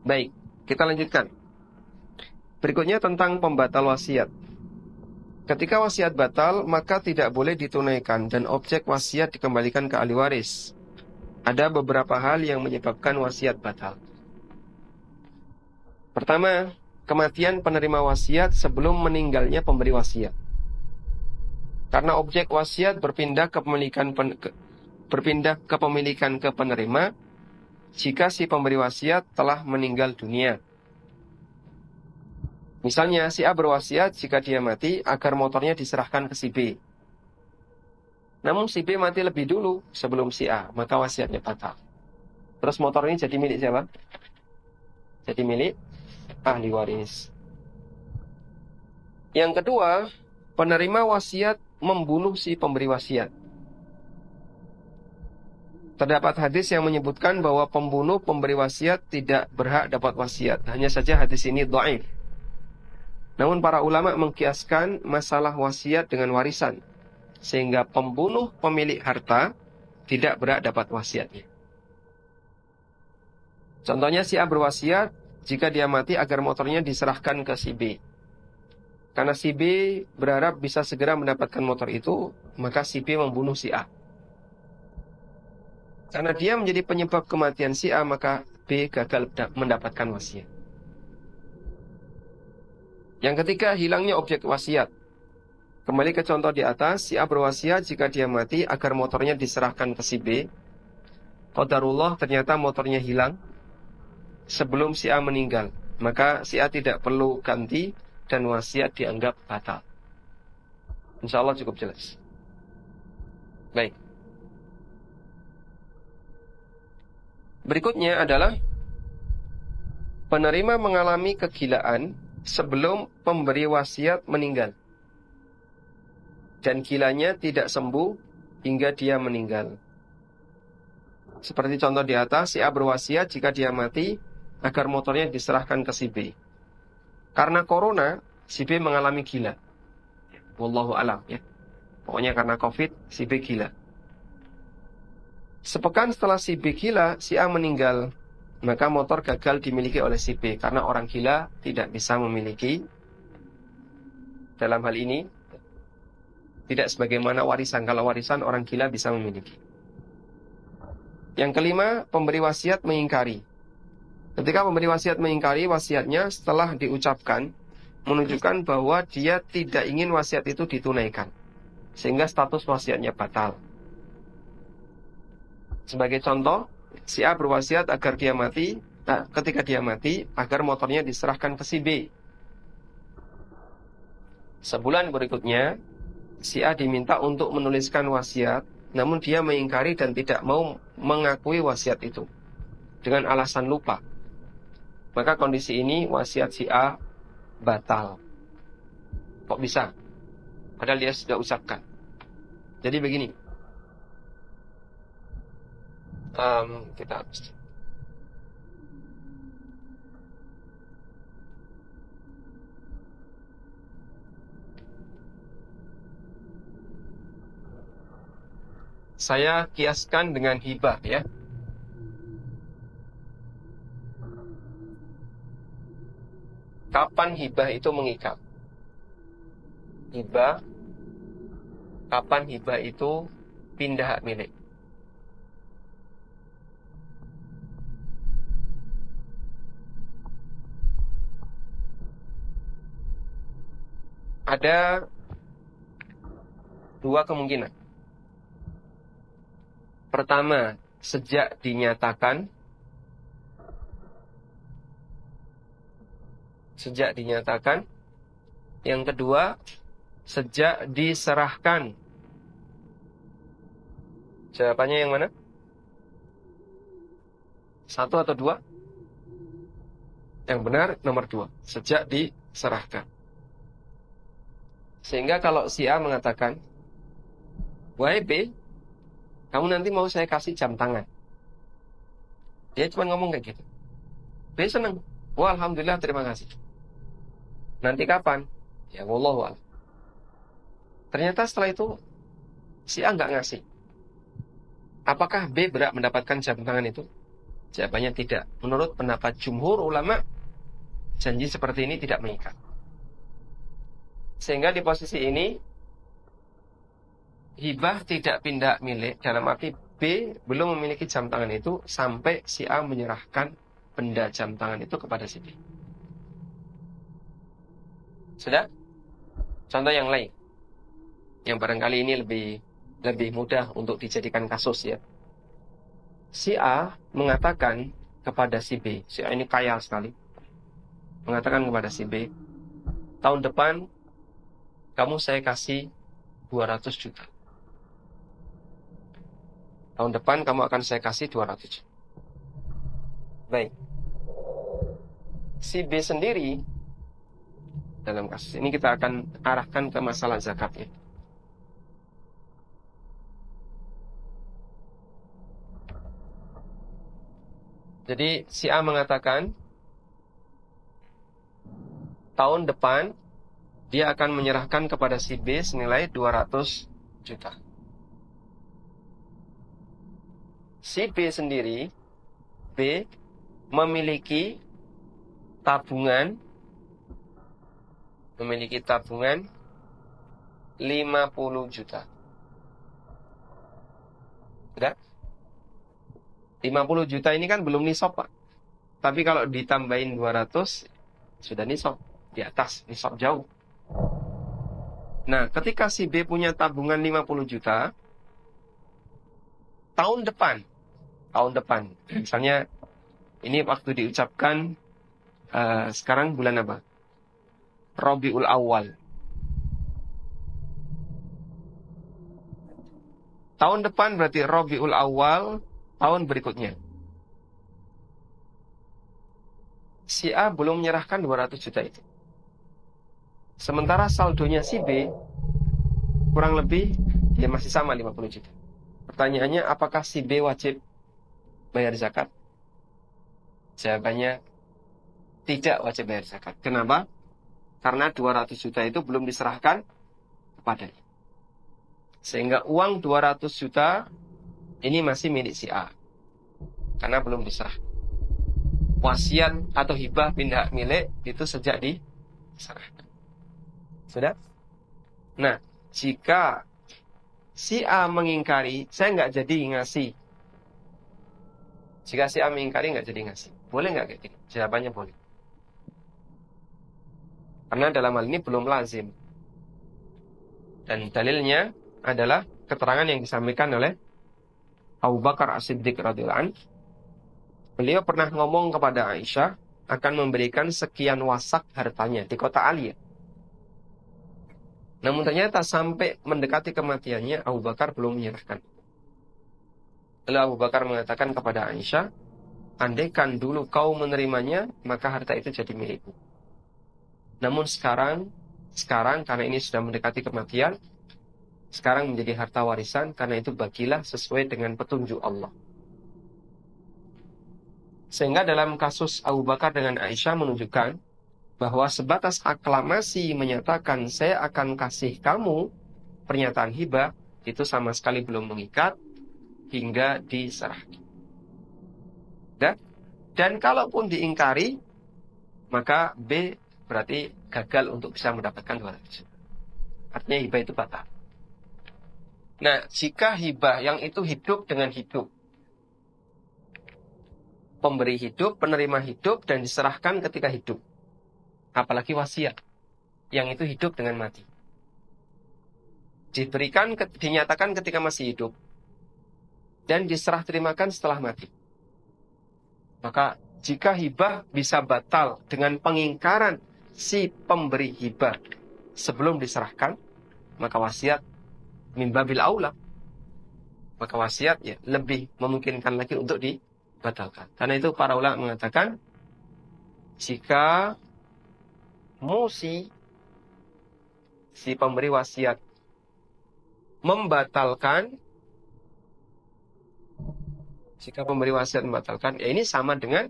Baik, kita lanjutkan. Berikutnya tentang pembatal wasiat. Ketika wasiat batal, maka tidak boleh ditunaikan dan objek wasiat dikembalikan ke ahli waris. Ada beberapa hal yang menyebabkan wasiat batal. Pertama, kematian penerima wasiat sebelum meninggalnya pemberi wasiat. Karena objek wasiat berpindah kepemilikan ke penerima jika si pemberi wasiat telah meninggal dunia. Misalnya, si A berwasiat jika dia mati agar motornya diserahkan ke si B. Namun si B mati lebih dulu sebelum si A, maka wasiatnya batal. Terus motor ini jadi milik siapa? Jadi milik ahli waris. Yang kedua, penerima wasiat membunuh si pemberi wasiat. Terdapat hadis yang menyebutkan bahwa pembunuh pemberi wasiat tidak berhak dapat wasiat. Hanya saja hadis ini dhaif. Namun para ulama mengkiaskan masalah wasiat dengan warisan, sehingga pembunuh pemilik harta tidak berhak dapat wasiatnya. Contohnya si A berwasiat jika dia mati agar motornya diserahkan ke si B. Karena si B berharap bisa segera mendapatkan motor itu, maka si B membunuh si A. Karena dia menjadi penyebab kematian si A, maka B gagal mendapatkan wasiat. Yang ketiga, hilangnya objek wasiat. Kembali ke contoh di atas, si A berwasiat jika dia mati agar motornya diserahkan ke si B. Qadarullah ternyata motornya hilang sebelum si A meninggal. Maka si A tidak perlu ganti dan wasiat dianggap batal. Insya Allah cukup jelas. Baik. Berikutnya adalah penerima mengalami kegilaan sebelum pemberi wasiat meninggal. Dan gilanya tidak sembuh hingga dia meninggal. Seperti contoh di atas, si A berwasiat jika dia mati agar motornya diserahkan ke si B. Karena corona, si B mengalami gila. Wallahu alam ya. Pokoknya karena COVID, si B gila. Sepekan setelah si B gila, si A meninggal. Maka motor gagal dimiliki oleh si B. Karena orang gila tidak bisa memiliki. Dalam hal ini, tidak sebagaimana warisan. Kalau warisan, orang gila bisa memiliki. Yang kelima, pemberi wasiat mengingkari. Ketika pemberi wasiat mengingkari wasiatnya setelah diucapkan, menunjukkan bahwa dia tidak ingin wasiat itu ditunaikan. Sehingga status wasiatnya batal. Sebagai contoh, si A berwasiat agar dia mati, ketika dia mati, agar motornya diserahkan ke si B. Sebulan berikutnya, si A diminta untuk menuliskan wasiat, namun dia mengingkari dan tidak mau mengakui wasiat itu dengan alasan lupa. Maka kondisi ini wasiat si A batal. Kok bisa? Padahal dia sudah ucapkan. Jadi begini. Kita saya kiaskan dengan hibah ya. Kapan hibah itu mengikat? Hibah, kapan hibah itu pindah hak milik? Ada dua kemungkinan. Pertama, sejak dinyatakan. Sejak dinyatakan. Yang kedua, sejak diserahkan. Jawabannya yang mana? Satu atau dua? Yang benar nomor dua. Sejak diserahkan. Sehingga kalau si A mengatakan, wahai B, kamu nanti mau saya kasih jam tangan. Dia cuma ngomong kayak gitu. B senang. Wah, alhamdulillah, terima kasih. Nanti kapan? Ya, wallahu a'lam. Ternyata setelah itu, si A nggak ngasih. Apakah B berhak mendapatkan jam tangan itu? Jawabannya tidak. Menurut pendapat jumhur ulama, janji seperti ini tidak mengikat. Sehingga di posisi ini, hibah tidak pindah milik, dalam arti B belum memiliki jam tangan itu sampai si A menyerahkan benda jam tangan itu kepada si B. Sudah? Contoh yang lain, yang barangkali ini lebih mudah untuk dijadikan kasus ya. Si A mengatakan kepada si B, si A ini kaya sekali, mengatakan kepada si B, tahun depan kamu saya kasih 200 juta. Tahun depan kamu akan saya kasih 200 juta. Baik. Si B sendiri, dalam kasus ini kita akan arahkan ke masalah zakat ya. Jadi si A mengatakan tahun depan dia akan menyerahkan kepada si B senilai 200 juta. Si B sendiri, B memiliki tabungan 50 juta. Sudah? 50 juta ini kan belum nisab, Pak. Tapi kalau ditambahin 200 sudah nisab, di atas nisab jauh. Nah, ketika si B punya tabungan 50 juta, tahun depan, misalnya ini waktu diucapkan sekarang bulan apa? Rabiul Awal. Tahun depan berarti Rabiul Awal tahun berikutnya. Si A belum menyerahkan 200 juta itu. Sementara saldonya si B kurang lebih ya masih sama 50 juta. Pertanyaannya, apakah si B wajib bayar zakat? Jawabannya tidak wajib bayar zakat. Kenapa? Karena 200 juta itu belum diserahkan kepadanya. Sehingga uang 200 juta ini masih milik si A. Karena belum diserah. Wasiat atau hibah pindah milik itu sejak diserahkan. Sudah? Nah, jika si A mengingkari, saya nggak jadi ngasih. Jika si A mengingkari nggak jadi ngasih. Boleh nggak kayak gitu? Jawabannya boleh. Karena dalam hal ini belum lazim. Dan dalilnya adalah keterangan yang disampaikan oleh Abu Bakar As-Siddiq radhiyallahu anhu. Beliau pernah ngomong kepada Aisyah akan memberikan sekian wasak hartanya di kota Aliyah. Namun ternyata sampai mendekati kematiannya Abu Bakar belum menyerahkan. Lalu Abu Bakar mengatakan kepada Aisyah, andaikan dulu kau menerimanya, maka harta itu jadi milikmu. Namun sekarang karena ini sudah mendekati kematian, sekarang menjadi harta warisan, karena itu bagilah sesuai dengan petunjuk Allah. Sehingga dalam kasus Abu Bakar dengan Aisyah menunjukkan bahwa sebatas aklamasi menyatakan saya akan kasih kamu pernyataan hibah, itu sama sekali belum mengikat hingga diserahkan. Dan kalaupun diingkari, maka B berarti gagal untuk bisa mendapatkan 200. Artinya hibah itu batal. Nah, jika hibah yang itu hidup dengan hidup, pemberi hidup, penerima hidup, dan diserahkan ketika hidup, apalagi wasiat yang itu hidup dengan mati, dinyatakan ketika masih hidup dan diserah terimakan setelah mati, maka jika hibah bisa batal dengan pengingkaran si pemberi hibah sebelum diserahkan, maka wasiat min babil aula, maka wasiat ya lebih memungkinkan lagi untuk dibatalkan. Karena itu para ulama mengatakan, jika musi si pemberi wasiat membatalkan, jika pemberi wasiat membatalkan, ya ini sama dengan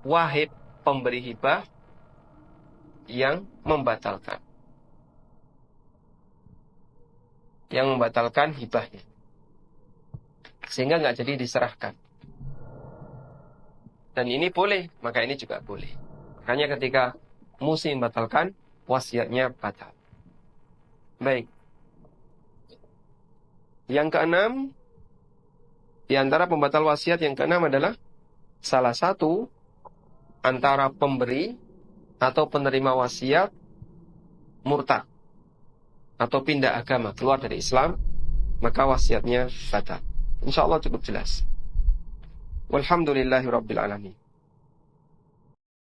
wahib pemberi hibah yang membatalkan hibahnya. sehingga nggak jadi diserahkan. Dan ini boleh, maka ini juga boleh. Makanya ketika musi membatalkan, wasiatnya batal. Baik. Yang keenam, di antara pembatal wasiat yang keenam adalah salah satu antara pemberi atau penerima wasiat murtad atau pindah agama, keluar dari Islam, maka wasiatnya batal. Insya Allah cukup jelas. Walhamdulillahirabbil alamin.